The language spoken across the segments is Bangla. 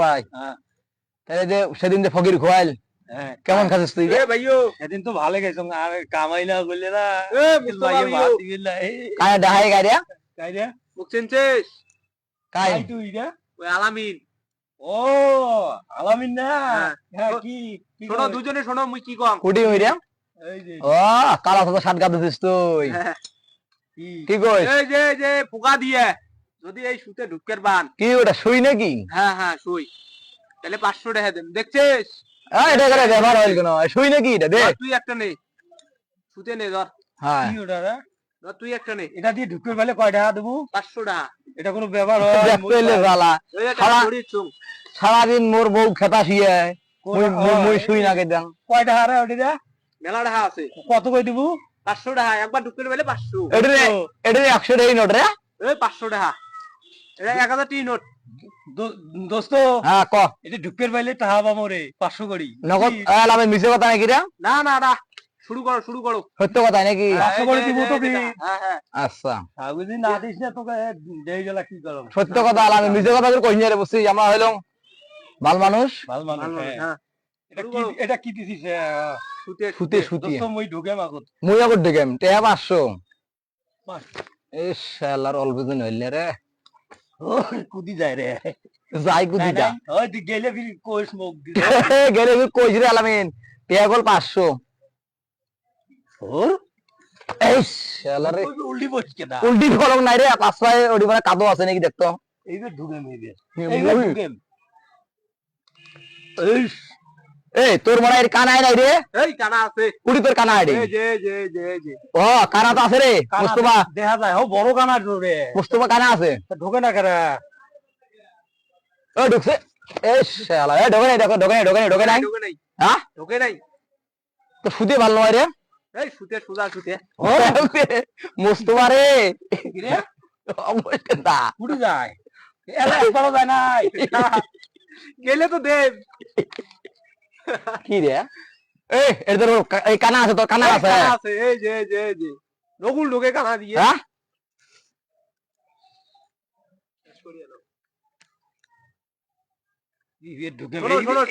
ভাই তাহলে যে সেদিন যে ফকির খোয়াইল কেমন খাচ্ছিস তুই ভাইও সেদিন তো ভালো গেছ আর কামাই না করলে না কায় ডাহাই গাড়িয়া কাইরা বুঝছেনছিস কাই তুই রে ওই আলামিন ও আলামিন না হ্যাঁ কি শোনো দুজনে শোনো মুই কি কম কুটি হইরা এই যে ও কালা তো শার্ট গাদছিস তুই কি কইস এই যে পোকা দিয়ে যদি এই সুতে ঢুকের বান কি ওটা শুই নাকি হ্যাঁ হ্যাঁ শুই তাহলে 500 টাকা দেন দেখছিস এটা করে ব্যবহার হইল কেন শুই নাকি এটা দে তুই একটা নে সুতে নে ধর হ্যাঁ কি ওটা রে তুই একটা নে এটা দিয়ে ঢুকের বেলে কয় টাকা দেবো 500 টাকা এটা কোনো ব্যবহার হয় দেখতেইলে জ্বালা সারাদিন মোর বউ খেতা শুয়ে মুই শুই না কেদাং কয় টাকা রে ওটা মেলা টাকা আছে কত কই দিব 500 টাকা একবার ঢুকের বেলে 500 এটা 100 টাকা নোট রে এই 500 টাকা এটা 1000 টাকা নোট দোস্ত হ্যাঁ ক এটা ঢুকের বেলে টাকা পাবো রে 500 করি নগদ আমি মিছে কথা নাকি রে না না না শুরু করো সত্য কথা নাকি 500 করে দিব তো হ্যাঁ হ্যাঁ আচ্ছা আগুদি না দিস না তোকে দেই গেলা কি করব সত্য কথা আমি মিছে কথা কই না রে বুঝছিস আমরা হইলাম ভাল মানুষ হ্যাঁ এটা কি দিছিস সুতে দোস্ত মই ঢুকে মাগত মুই আগত ঢুকেম টেয়া 500 এই শালার অলবেদিন হইলে রে ও কুদি যায় রে যাই কুদি যা ওই তুই গেলে ফির কোষ মুখ দি গেলে কইছ রে আলামিন টেয়া গল 500 ওর এই শালা রে উল্টি বস কেডা উল্টি ফলক নাই রে পাছায় ওডি মানে কাদো আছে নাকি দেখতো এই যে ঢুকে মেয়ে এই ঢুকে এই তোর মনে হয় কানা নাই রে এই কানা আছে কুড়ি তোর কানা আইডি এই যে ও কানা তো আছে রে মুস্তফা দেখা যায় ও বড় কানা রে মুস্তফা কানা আছে ঢোকে না কেরা ও ঢুকছে এই শালা এই ঢোকে নাই হ্যাঁ ঢোকে নাই তো সুদে ভালো নয় রে এই সুতে সুদা সুতে ও মুস্তফা রে কি রে অবশ্যই দা উড়ে যায় এলা একবারও যায় নাই গেলে তো দেব কি রে এই এর তোর এই কানা আছে তোর কানা আছে এই যে রগুল ঢোকে কানা দিয়ে হ্যাঁ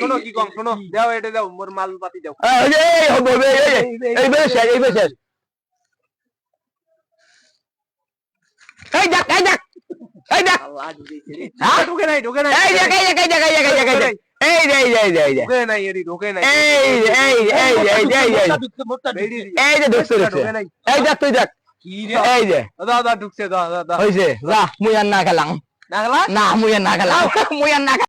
শোনো কি কম শোনো দাও এটা দাও মোর মাল পাতি দাও এই বেশ এই দেখ আল্লাহ ঢোকে নাই এই দেখ ঢোকে নাই এরি ঢোকে নাই এই যে ঢুকছে এই দেখ তুই দেখ কি রে এই যে দাদা ঢুকছে দাদা হইছে যা মুই আর না খেলাম নাগলা না মুই আর না খেলাম